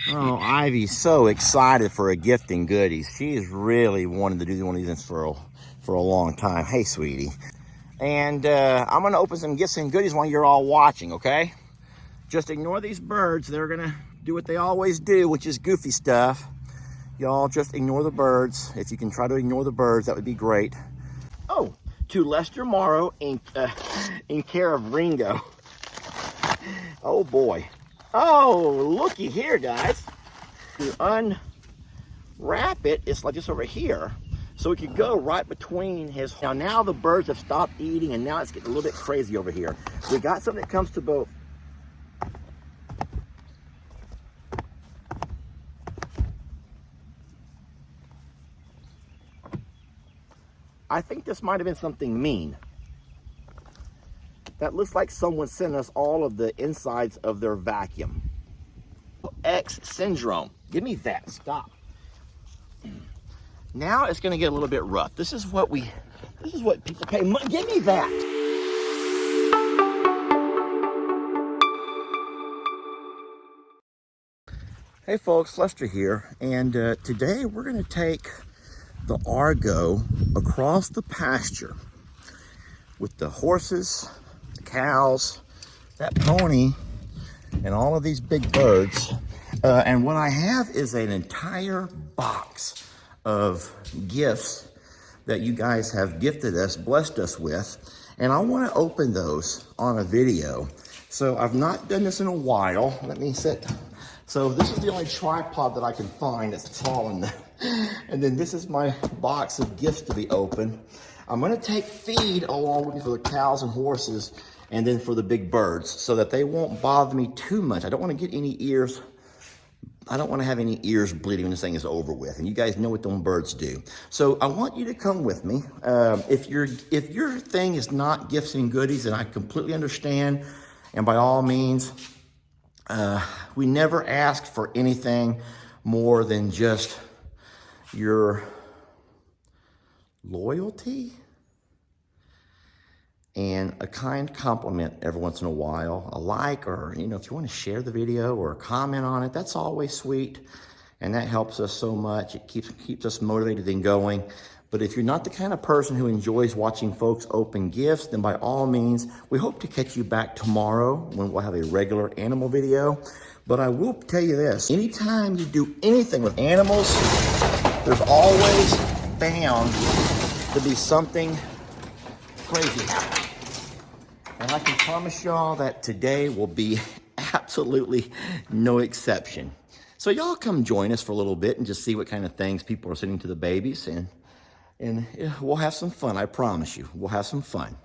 Oh, Ivy's so excited for a gifting goodies. She's really wanted to do one of these for a long time. Hey, sweetie. And I'm gonna open some gifts and goodies while you're all watching, okay? Just ignore these birds. They're gonna do what they always do, which is goofy stuff. Y'all just ignore the birds. If you can try to ignore the birds, that would be great. Oh, to Lester Morrow in care of Ringo. Oh boy. Oh, looky here, guys. To unwrap it, it's like this over here. So it could go right between his... Now the birds have stopped eating, and now it's getting a little bit crazy over here. We got something that comes to both. I think this might have been something mean. That looks like someone sent us all of the insides of their vacuum. X syndrome. Give me that. Stop. Now it's going to get a little bit rough. This is what people pay money. Give me that. Hey folks, Lester here, and today we're going to take the Argo across the pasture with the horses, the cows, that pony, and all of these big birds. And what I have is an entire box of gifts that you guys have gifted us, blessed us with, and I want to open those on a video. So I've not done this in a while. Let me sit. So this is the only tripod that I can find that's tall enough. And then this is my box of gifts to be opened. I'm going to take feed along with me for the cows and horses, and then for the big birds, so that they won't bother me too much. I don't want to get any ears. I don't want to have any ears bleeding when this thing is over with. And you guys know what them birds do. So I want you to come with me. If your thing is not gifts and goodies, then I completely understand. And by all means, we never asked for anything more than just your loyalty and a kind compliment every once in a while, a like, or if you want to share the video or comment on it, that's always sweet, and that helps us so much. It keeps us motivated and going. But if you're not the kind of person who enjoys watching folks open gifts, then by all means, we hope to catch you back tomorrow when we'll have a regular animal video. But I will tell you this, anytime you do anything with animals, there's always bound to be something crazy happening. And I can promise y'all that today will be absolutely no exception. So y'all come join us for a little bit and just see what kind of things people are sending to the babies, and we'll have some fun, I promise you. We'll have some fun.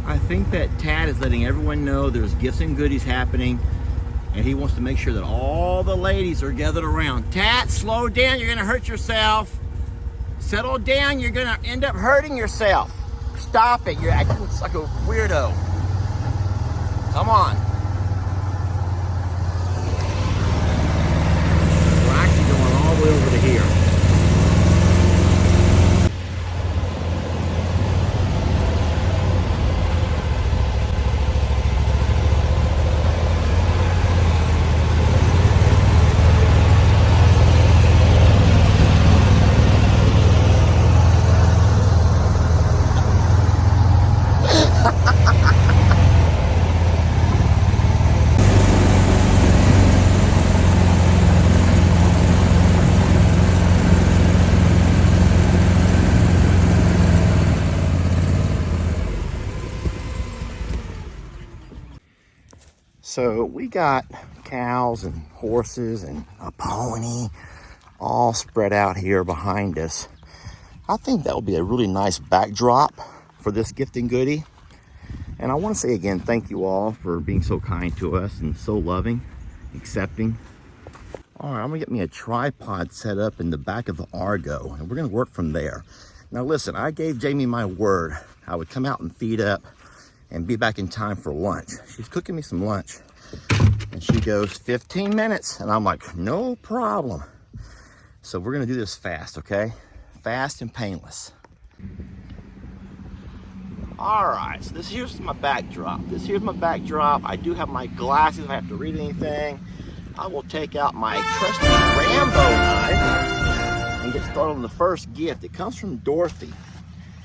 I think that Tad is letting everyone know there's gifts and goodies happening, and he wants to make sure that all the ladies are gathered around. Tad, slow down, you're gonna hurt yourself. Settle down, you're gonna end up hurting yourself. Stop it, you're acting like a weirdo. Come on. We're actually going all the way over to here. So we got cows and horses and a pony all spread out here behind us. I think that would be a really nice backdrop for this gifting goodie. And I want to say again, thank you all for being so kind to us and so loving, accepting. All right, I'm gonna get me a tripod set up in the back of the Argo, and we're gonna work from there. Now listen, I gave Jamie my word. I would come out and feed up and be back in time for lunch. She's cooking me some lunch. And she goes, 15 minutes. And I'm like, no problem. So we're gonna do this fast, okay? Fast and painless. All right, so here's my backdrop. Here's my backdrop. I do have my glasses if I have to read anything. I will take out my trusty Rambo knife and get started on the first gift. It comes from Dorothy.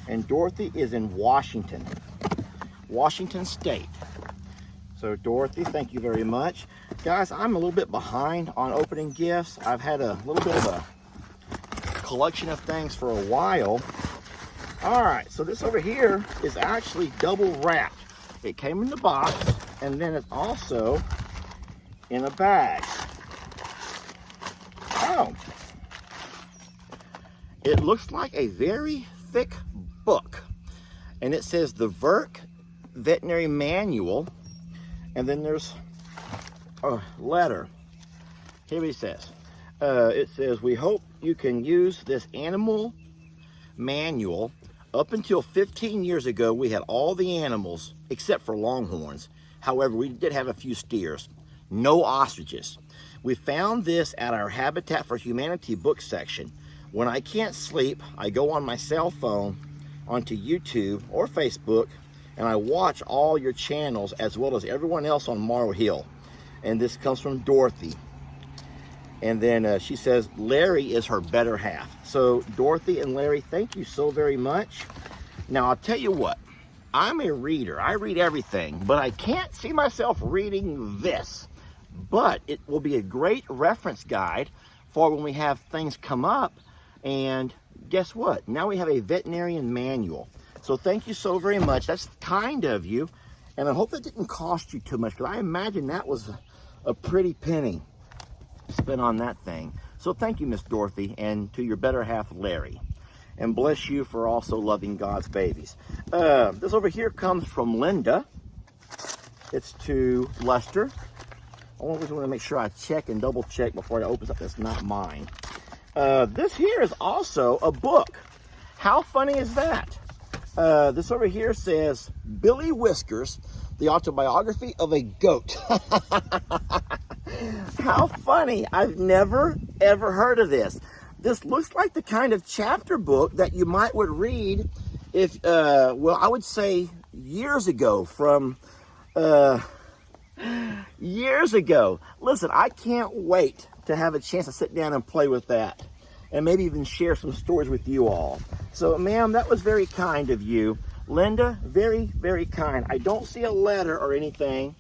And Dorothy is in Washington State. So Dorothy, thank you very much. Guys, I'm a little bit behind on opening gifts. I've had a little bit of a collection of things for a while. All right, so this over here is actually double wrapped. It came in the box, and then it's also in a bag. Oh, it looks like a very thick book, and it says the Veterinary Manual, and then there's a letter. Here it says, it says, we hope you can use this animal manual. Up until 15 years ago, we had all the animals except for Longhorns. However, we did have a few steers, no ostriches. We found this at our Habitat for Humanity book section. When I can't sleep, I go on my cell phone onto YouTube or Facebook, and I watch all your channels as well as everyone else on Morrow Hill. And this comes from Dorothy. And then she says, Larry is her better half. So Dorothy and Larry, thank you so very much. Now I'll tell you what, I'm a reader. I read everything, but I can't see myself reading this. But it will be a great reference guide for when we have things come up. And guess what? Now we have a veterinarian manual. So thank you so very much. That's kind of you. And I hope that didn't cost you too much, because I imagine that was a pretty penny spent on that thing. So thank you, Miss Dorothy, and to your better half, Larry. And bless you for also loving God's babies. This over here comes from Linda. It's to Lester. I always want to make sure I check and double check before it opens up. It's not mine. This here is also a book. How funny is that? This over here says, Billy Whiskers, the autobiography of a goat. How funny. I've never, ever heard of this. This looks like the kind of chapter book that you would read if, well, I would say years ago from, years ago. Listen, I can't wait to have a chance to sit down and play with that and maybe even share some stories with you all. So, ma'am, that was very kind of you. Linda, very, very kind. I don't see a letter or anything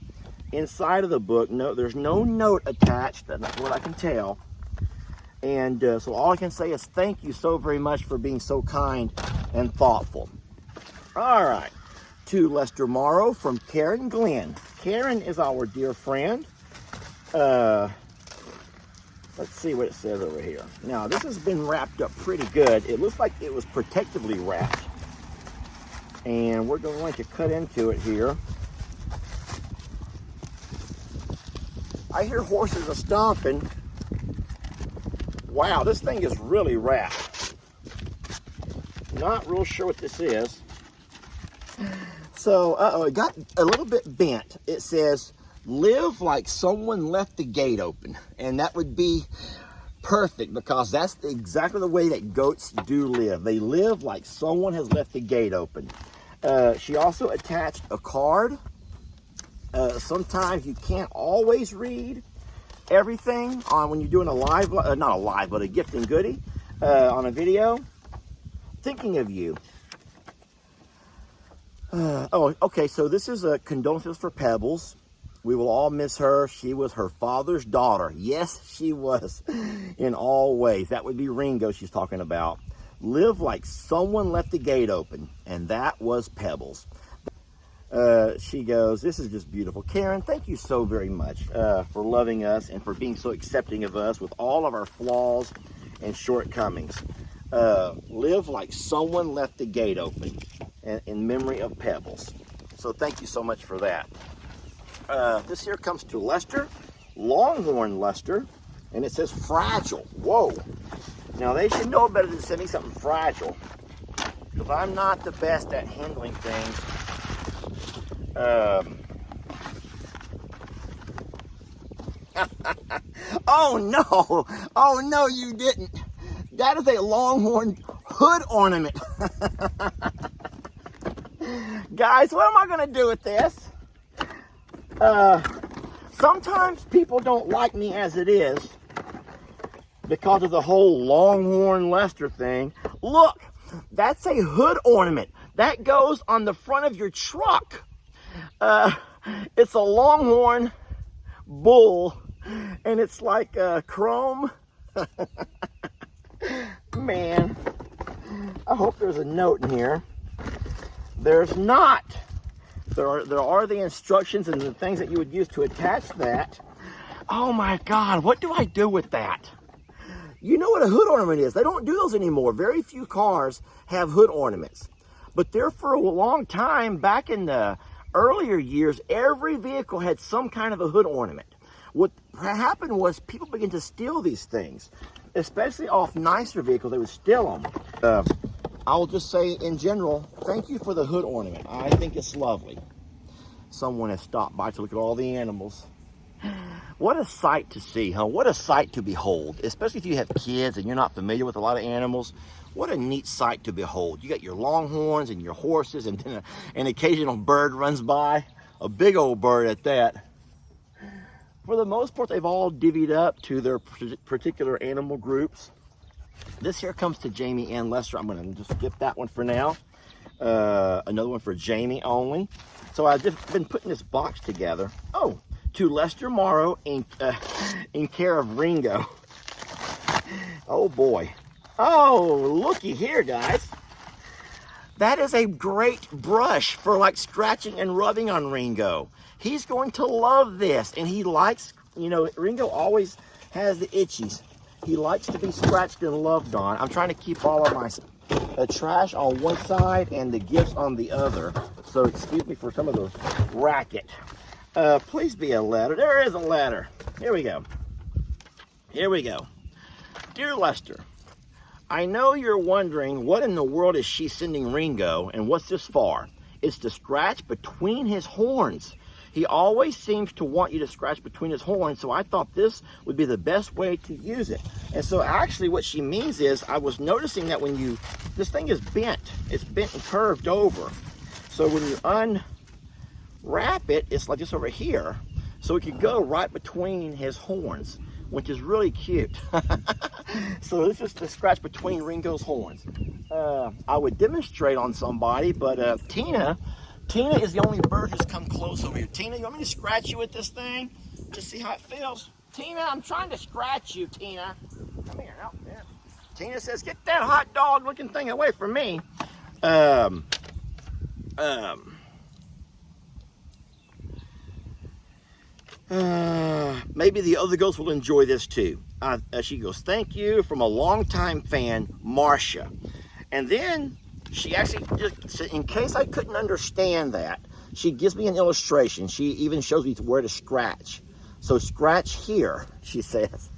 inside of the book. No, there's no note attached. That's what I can tell. And so all I can say is thank you so very much for being so kind and thoughtful. All right, to Lester Morrow from Karen Glenn. Karen is our dear friend. Let's see what it says over here. Now, this has been wrapped up pretty good. It looks like it was protectively wrapped. And we're going to cut into it here. I hear horses are stomping. Wow, this thing is really wrapped. Not real sure what this is. So, it got a little bit bent. It says, live like someone left the gate open. And that would be perfect, because that's exactly the way that goats do live. They live like someone has left the gate open. She also attached a card. Sometimes you can't always read everything on when you're doing a live, not a live, but a gift and goodie on a video. Thinking of you. Oh, okay, so this is a condolences for Pebbles. We will all miss her. She was her father's daughter. Yes, she was in all ways. That would be Ringo she's talking about. Live like someone left the gate open, and that was Pebbles. She goes, this is just beautiful. Karen, thank you so very much for loving us and for being so accepting of us with all of our flaws and shortcomings. live like someone left the gate open in memory of Pebbles. So thank you so much for that. This here comes to Lester, Longhorn Lester, and it says fragile. Whoa. Now they should know better than sending something fragile, because I'm not the best at handling things. Oh no, you didn't. That is a Longhorn hood ornament. Guys, what am I gonna do with this? Sometimes people don't like me as it is because of the whole Longhorn Lester thing. Look, that's a hood ornament. That goes on the front of your truck. It's a Longhorn bull, and it's like chrome. Man, I hope there's a note in here. There's not. There are the instructions and the things that you would use to attach that. Oh my God, what do I do with that? You know what a hood ornament is. They don't do those anymore. Very few cars have hood ornaments. But there for a long time, back in the earlier years, every vehicle had some kind of a hood ornament. What happened was people began to steal these things, especially off nicer vehicles. They would steal them. I'll just say in general, thank you for the hood ornament. I think it's lovely. Someone has stopped by to look at all the animals. What a sight to see, huh? What a sight to behold, especially if you have kids and you're not familiar with a lot of animals. What a neat sight to behold. You got your Longhorns and your horses, and then an occasional bird runs by, a big old bird at that. For the most part, they've all divvied up to their particular animal groups. This here comes to Jamie and Lester. I'm going to just skip that one for now. Another one for Jamie only. So I've just been putting this box together. Oh, to Lester Morrow in care of Ringo. Oh boy. Oh, looky here, guys. That is a great brush for like scratching and rubbing on Ringo. He's going to love this, and he likes, you know, Ringo always has the itchies. He likes to be scratched and loved on. I'm trying to keep all of my trash on one side and the gifts on the other. So excuse me for some of the racket. Please be a letter. There is a letter. Here we go. Here we go. Dear Lester, I know you're wondering what in the world is she sending Ringo, and what's this for? It's to scratch between his horns. He always seems to want you to scratch between his horns, so I thought this would be the best way to use it. And so actually what she means is, I was noticing that when this thing is bent, it's bent and curved over. So when you unwrap it, it's like this over here. So it could go right between his horns, which is really cute. So this is to scratch between Ringo's horns. I would demonstrate on somebody, but Tina is the only bird who's come close over here. Tina, you want me to scratch you with this thing? Just see how it feels? Tina, I'm trying to scratch you, Tina. Come here, out there. Tina says, get that hot dog looking thing away from me. Maybe the other girls will enjoy this too. She goes, thank you from a longtime fan, Marcia. And then she actually, just in case I couldn't understand that, she gives me an illustration. She even shows me where to scratch. So scratch here, she says,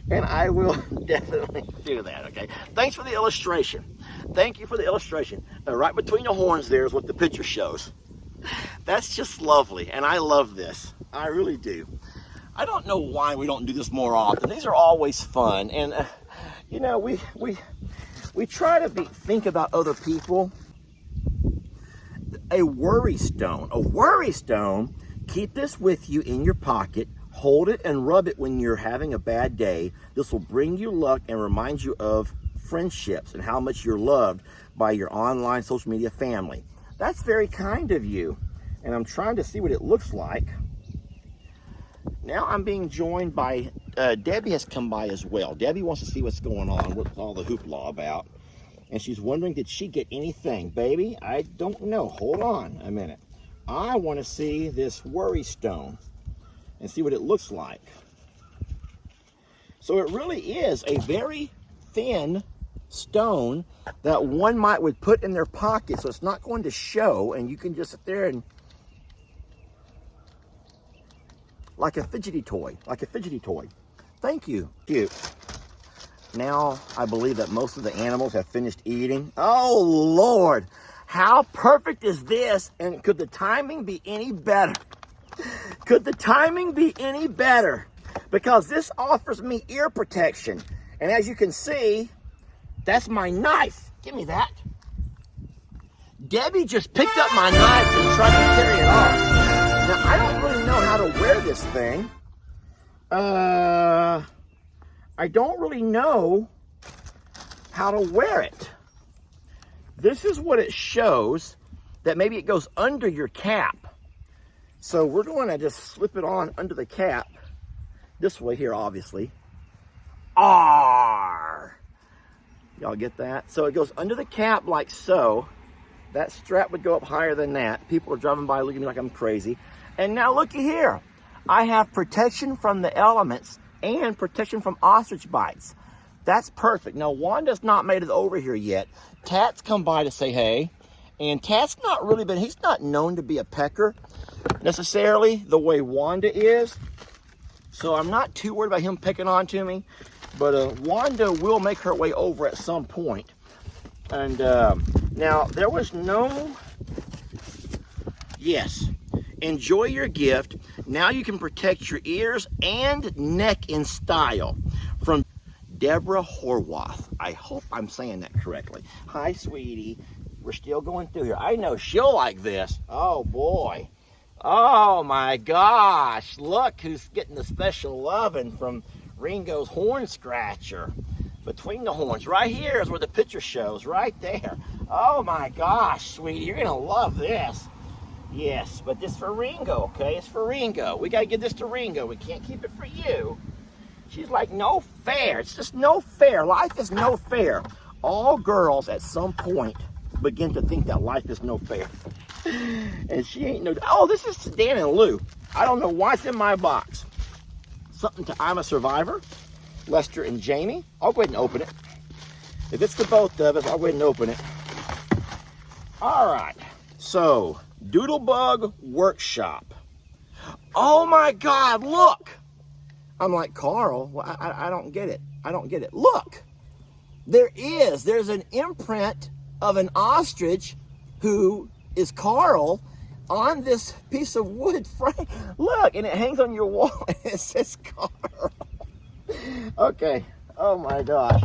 and I will definitely do that, okay? Thanks for the illustration. Thank you for the illustration. Right between the horns there is what the picture shows. That's just lovely, and I love this. I really do. I don't know why we don't do this more often. These are always fun, and you know, we try to think about other people. A worry stone, keep this with you in your pocket. Hold it and rub it when you're having a bad day. This will bring you luck and remind you of friendships and how much you're loved by your online social media family. That's very kind of you. And I'm trying to see what it looks like. Now I'm being joined by, Debbie has come by as well. Debbie wants to see what's going on, what's all the hoopla about. And she's wondering, did she get anything? Baby, I don't know. Hold on a minute. I want to see this worry stone and see what it looks like. So it really is a very thin stone that one would put in their pocket, so it's not going to show, and you can just sit there and like a fidgety toy, Thank you. Cute. Now I believe that most of the animals have finished eating. Oh Lord, how perfect is this? And could the timing be any better? Could the timing be any better? Because this offers me ear protection. And as you can see, that's my knife. Give me that. Debbie just picked up my knife and tried to carry it off. Now, I don't really know how to wear this thing. I don't really know how to wear it. This is what it shows, that maybe it goes under your cap. So we're going to just slip it on under the cap. This way here, obviously. Arr! Y'all get that? So it goes under the cap like so. That strap would go up higher than that. People are driving by looking at me like I'm crazy. And now looky here. I have protection from the elements and protection from ostrich bites. That's perfect. Now, Wanda's not made it over here yet. Tat's come by to say hey. And Tat's he's not known to be a pecker necessarily the way Wanda is. So I'm not too worried about him picking on to me. But Wanda will make her way over at some point. And now, there was no... Yes. Enjoy your gift. Now you can protect your ears and neck in style. From Deborah Horwath. I hope I'm saying that correctly. Hi, sweetie. We're still going through here. I know she'll like this. Oh, boy. Oh, my gosh. Look who's getting the special loving from Ringo's horn scratcher. Between the horns. Right here is where the picture shows. Right there. Oh, my gosh, sweetie. You're going to love this. Yes, but this is for Ringo, okay? It's for Ringo. We got to give this to Ringo. We can't keep it for you. She's like, no fair. It's just no fair. Life is no fair. All girls at some point begin to think that life is no fair. And she ain't no... Oh, this is Dan and Lou. I don't know why it's in my box. Something to I'm a Survivor. Lester and Jamie. I'll go ahead and open it. If it's the both of us, I'll go ahead and open it. All right. So, Doodlebug Workshop. Oh my God, look. I'm like, Carl, well, I don't get it. I don't get it. Look, there's an imprint of an ostrich who is Carl on this piece of wood frame. Look, and it hangs on your wall. It says Carl. Okay, oh my gosh.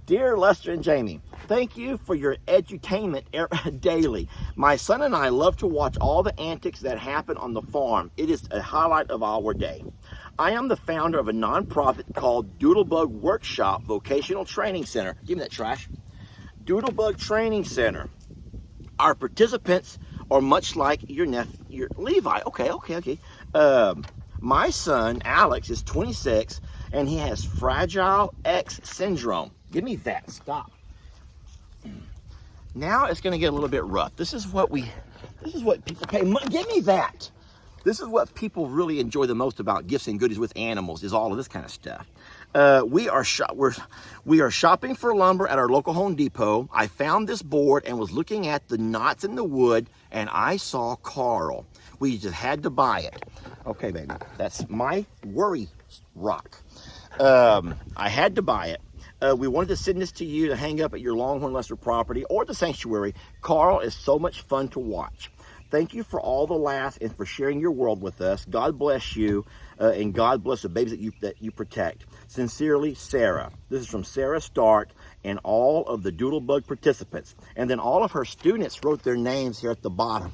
Dear Lester and Jamie, thank you for your edutainment daily. My son and I love to watch all the antics that happen on the farm. It is a highlight of our day. I am the founder of a nonprofit called Doodlebug Workshop Vocational Training Center. Give me that trash. Doodlebug Training Center. Our participants are much like your Levi. Okay. My son, Alex, is 26, and he has Fragile X syndrome. Give me that. Stop. Now it's going to get a little bit rough. This is what people pay money. Give me that. This is what people really enjoy the most about gifts and goodies with animals, is all of this kind of stuff. We are shopping for lumber at our local Home Depot. I found this board and was looking at the knots in the wood, and I saw Carl. We just had to buy it. Okay, baby, that's my worry rock. I had to buy it. We wanted to send this to you to hang up at your Longhorn Lester property or the sanctuary. Carl is so much fun to watch. Thank you for all the laughs and for sharing your world with us. God bless you, and God bless the babies that you protect. Sincerely, Sarah. This is from Sarah Stark and all of the Doodlebug participants. And then all of her students wrote their names here at the bottom.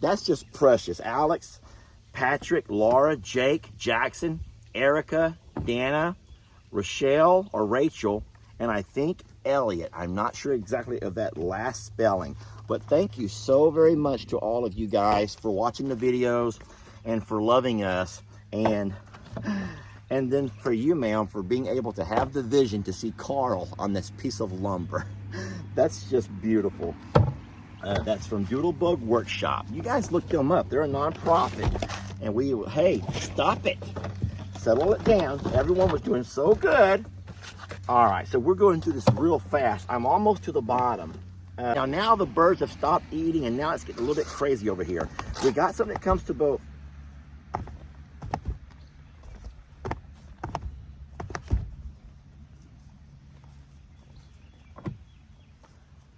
That's just precious. Alex, Patrick, Laura, Jake, Jackson, Erica, Dana, Rochelle or Rachel, and I think Elliot. I'm not sure exactly of that last spelling. But thank you so very much to all of you guys for watching the videos and for loving us. And then for you, ma'am, for being able to have the vision to see Carl on this piece of lumber. That's just beautiful. That's from Doodlebug Workshop. You guys look them up. They're a nonprofit. And hey, stop it. Settle it down. Everyone was doing so good. All right, so we're going through this real fast. I'm almost to the bottom. Now the birds have stopped eating, and now it's getting a little bit crazy over here. We got something that comes to both.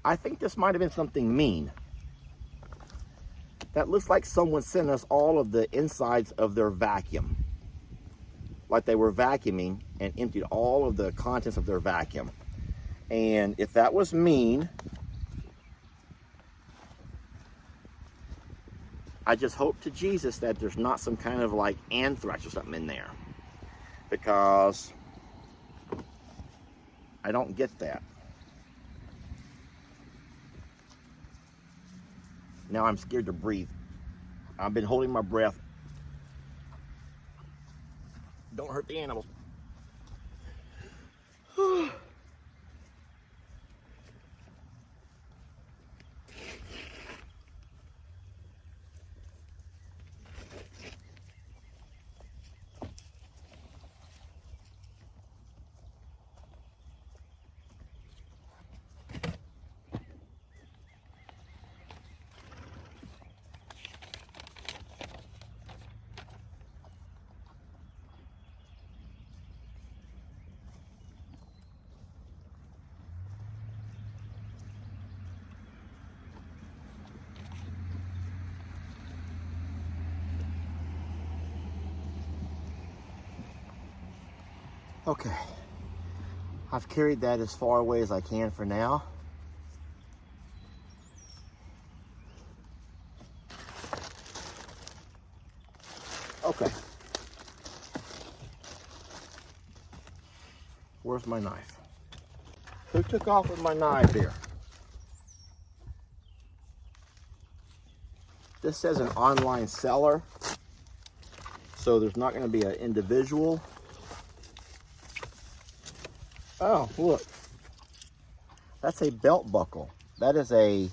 I think this might have been something mean. That looks like someone sent us all of the insides of their vacuum. Like they were vacuuming and emptied all of the contents of their vacuum. And if that was mean, I just hope to Jesus that there's not some kind of like anthrax or something in there. Because I don't get that. Now I'm scared to breathe. I've been holding my breath. Don't hurt the animals. Okay, I've carried that as far away as I can for now. Okay. Where's my knife? Who took off with my knife here? This says an online seller, so there's not going to be an individual. Oh, look. That's a belt buckle. That is a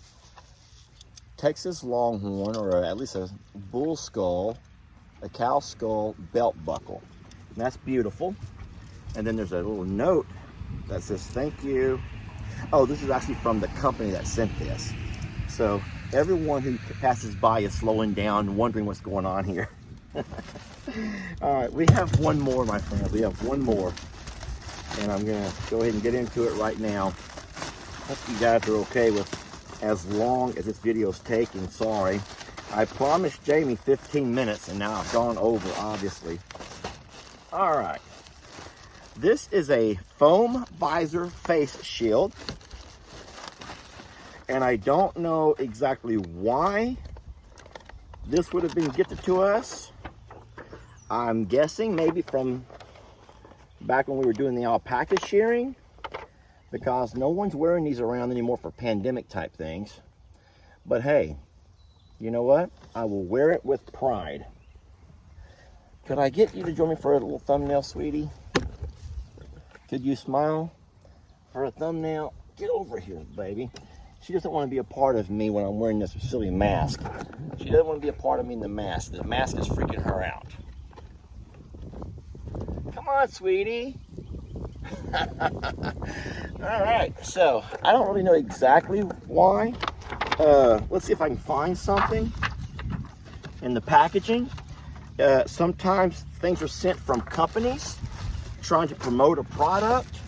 Texas Longhorn, or at least a bull skull, a cow skull belt buckle. And that's beautiful. And then there's a little note that says, thank you. Oh, this is actually from the company that sent this. So everyone who passes by is slowing down, wondering what's going on here. All right, we have one more, my friends. We have one more. And I'm gonna go ahead and get into it right now. Hope you guys are okay with as long as this video is taking. Sorry. I promised Jamie 15 minutes and now I've gone over, obviously. All right. This is a foam visor face shield. And I don't know exactly why this would have been gifted to us. I'm guessing maybe from back when we were doing the alpaca shearing, because no one's wearing these around anymore for pandemic type things. But hey, you know what? I will wear it with pride. Could I get you to join me for a little thumbnail, sweetie? Could you smile for a thumbnail? Get over here, baby. She doesn't want to be a part of me when I'm wearing this silly mask. She doesn't want to be a part of me in the mask. The mask is freaking her out. Come on, sweetie. All right, so I don't really know exactly why. Let's see if I can find something in the packaging. Sometimes things are sent from companies trying to promote a product.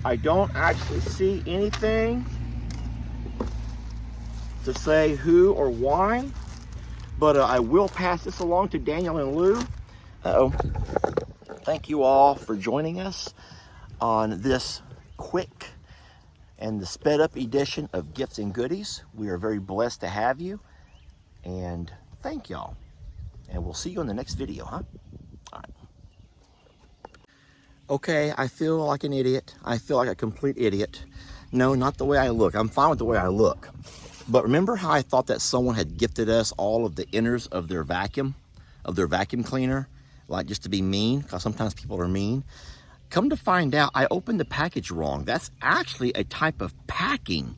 I don't actually see anything to say who or why, but I will pass this along to Daniel and Lou. Uh-oh. Thank you all for joining us on this quick and the sped up edition of Gifts and Goodies. We are very blessed to have you, and thank y'all. And we'll see you in the next video, huh? All right. Okay, I feel like an idiot. I feel like a complete idiot. No, not the way I look. I'm fine with the way I look. But remember how I thought that someone had gifted us all of the inners of their vacuum cleaner? Like just to be mean, because sometimes people are mean. Come to find out, I opened the package wrong. That's actually a type of packing.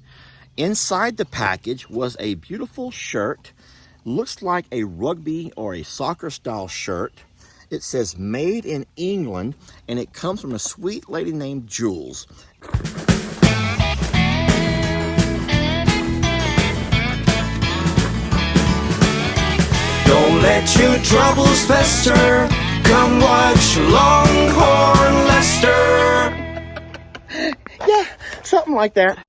Inside the package was a beautiful shirt. Looks like a rugby or a soccer style shirt. It says made in England, and it comes from a sweet lady named Jules. Don't let your troubles fester. Come watch Longhorn Lester. Yeah, something like that.